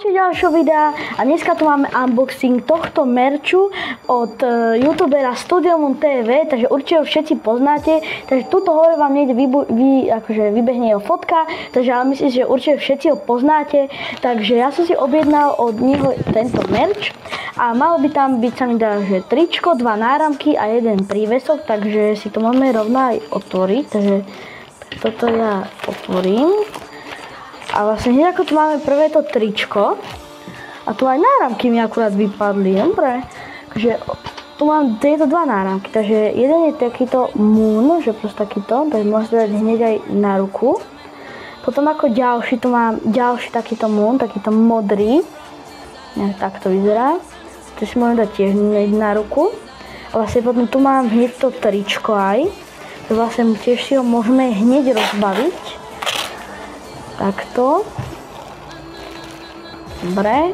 Ďalšieho videa a dneska tu máme unboxing tohto merču od youtubera Studio Moon TV, takže určite ho všetci poznáte, takže tuto hore vám niekde vybehne jeho fotka, takže ale myslím, že určite všetci ho poznáte, takže ja som si objednal od neho tento merč a malo by tam byť, sa mi dá, že tričko, 2 náramky a 1 prívesok, takže si to môžeme rovno aj otvoriť, takže toto ja otvorím. A vlastne hneď ako tu máme prvé to tričko a tu aj náramky mi akurát vypadli, dobre. Takže tu mám tieto 2 náramky, takže jeden je takýto Moon, že proste takýto, takže môžete dať hneď aj na ruku. Potom ako ďalší tu mám ďalší takýto Moon, takýto modrý, nejak takto vyzerá. To si môžem dať tiež hneď na ruku. A vlastne potom tu mám hneď to tričko aj, takže vlastne tiež si ho môžeme hneď rozbaviť. Takto. Dobre.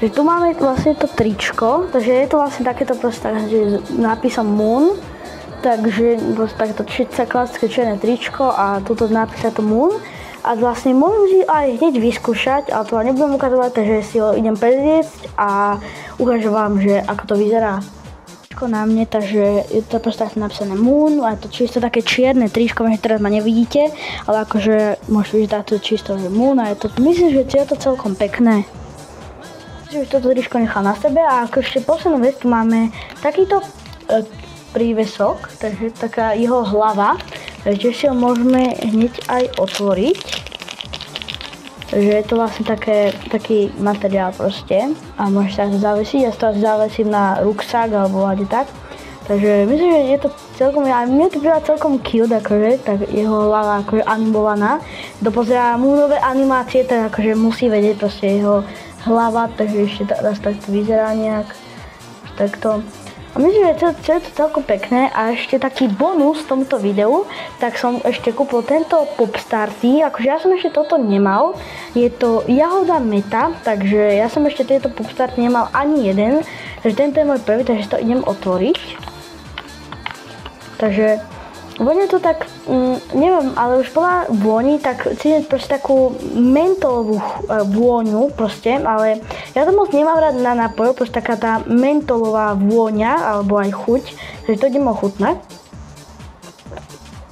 Takže tu máme vlastne to tričko, takže je to vlastne takéto proste s nápisom Moon. Takže proste takéto klasické černé tričko a tuto nápísa to Moon. A vlastne môžem si aj hneď vyskúšať, ale to vám nebudem ukazovať, takže si ho idem prezliecť a ukážem vám, že ako to vyzerá na mne, takže je to proste napísané Moon a je to čisto také čierne tričko, že teraz ma nevidíte, ale akože môžete vidieť táto čisto, že Moon a je to, myslím, že je to celkom pekné. Myslím, že toto tričko nechal na sebe a ako ešte poslednú vec tu máme takýto prívesok, takže taká jeho hlava, takže si ho môžeme hneď aj otvoriť. Takže je to vlastne taký materiál proste a môžete sa zavesiť, ja to zavesím na ruksak alebo hľade tak. Takže myslím, že je to celkom, a mne to prípada celkom cute, akože, tak jeho hlava akože animovaná. Kto pozerá Moonové animácie, tak akože musí vedieť proste jeho hlava, takže ešte raz takto vyzerá nejak, takto. A myslím, že je to celkom pekné a ešte taký bonus v tomto videu, tak som ešte kúpil tento Popstarty, akože ja som ešte toto nemal, je to jahoda meta, takže ja som ešte tieto Popstarty nemal ani jeden, takže tento je môj prvý, takže to idem otvoriť. Takže vonia to tak, neviem, ale už podľa vôni, tak cítim proste takú mentolovú vôňu proste, ale ja to moc nemám rád na nápoj, proste taká tá mentolová vôňa, alebo aj chuť, takže to idem ochutnať.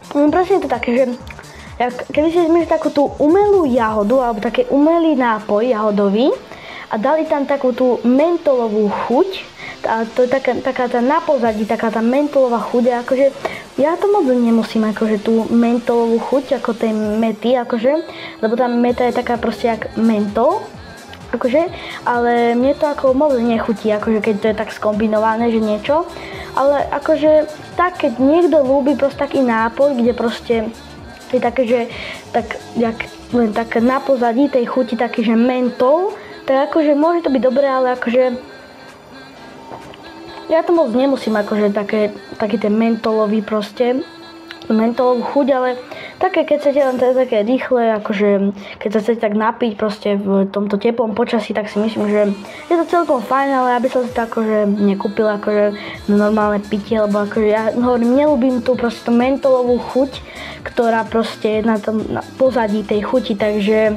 Proste je to také, že keby si zmýšľali takú tú umelú jahodu, alebo taký umelý nápoj jahodový a dali tam takú tú mentolovú chuť, a to je taká tá na pozadí, taká tá mentolová chuť, akože ja to moc nemusím akože tú mentolovú chuť ako tej mety, akože, lebo tá meta je taká proste jak mentol, akože, ale mne to ako moc nechutí, akože keď to je tak skombinované, že niečo, ale akože tak, keď niekto ľúbi proste taký nápoj, kde proste je také, že tak, jak len tak na pozadí tej chuti taký, že mentol, tak akože môže to byť dobré, ale akože ja to moc nemusím akože taký ten mentolový proste, mentolovú chuť, ale také keď chcete len také rýchle, akože keď sa chcete tak napiť proste v tomto teplom počasí, tak si myslím, že je to celkom fajn, ale aby som si to akože nekúpil akože normálne pitie, lebo akože ja hovorím, nelúbim tú proste tú mentolovú chuť, ktorá proste je na tom pozadí tej chuti, takže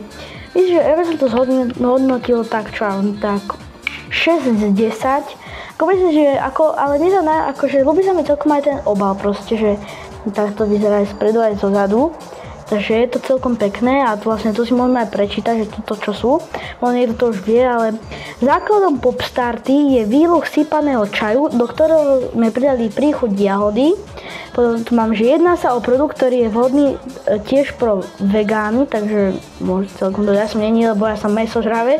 myslím, že ja by som to zhodnotil tak čo, tak 6 z 10. Ako myslím, že ale akože ľúbi sa mi celkom aj ten obal proste, že takto vyzerá aj spredu, aj zozadu. Takže je to celkom pekné a tu vlastne tu si môžeme aj prečítať, že toto čo sú. Možno niekto to už vie, ale základom Popstarty je výluch sypaného čaju, do ktorého sme pridali príchuť jahody. Potom tu mám, že jedná sa o produkt, ktorý je vhodný tiež pro vegány, takže môžete celkom dodať, ja som není, lebo ja som mäsožravec.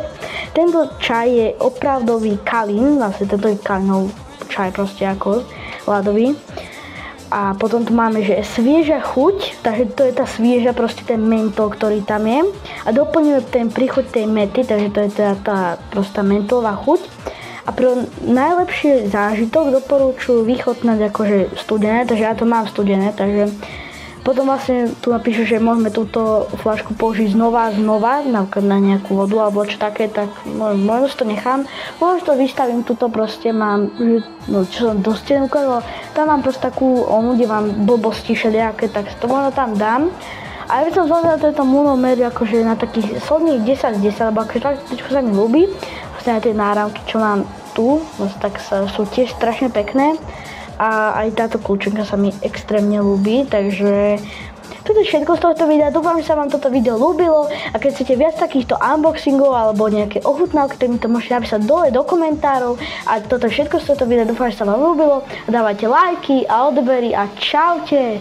Tento čaj je opravdový kalín, vlastne tento je kalínov čaj proste ako ľadový. A potom tu máme, že svieža chuť, takže to je tá svieža, proste ten mentol, ktorý tam je. A doplňuje ten príchuť tej mety, takže to je teda tá prostá mentolová chuť. A pre najlepší zážitok doporučujú vychutnať akože studené, takže ja to mám studené, takže potom vlastne tu napíšu, že môžeme túto fľašku použiť znova, napríklad na nejakú vodu alebo čo také, tak možno si to nechám. Možno to vystavím, tuto proste mám, čo som dosť ukázal, tam mám proste takú onu, kde mám blbosti všelijaké, tak to možno tam dám. A ja by som zvolila tento Munomer akože na takých solných 10 z 10, lebo akože trošku sa mi ľúbi. Vlastne aj tie náramky, čo mám tu, tak sú tiež strašne pekné. A aj táto kľúčenka sa mi extrémne ľúbi, takže toto je všetko z tohto videa. Dúfam, že sa vám toto video ľúbilo a keď chcete viac takýchto unboxingov alebo nejaké ochutnávky, tak mi to môžete napísať dole do komentárov. A toto je všetko z tohto videa. Dúfam, že sa vám ľúbilo. Dávajte lajky a odbery a čaute!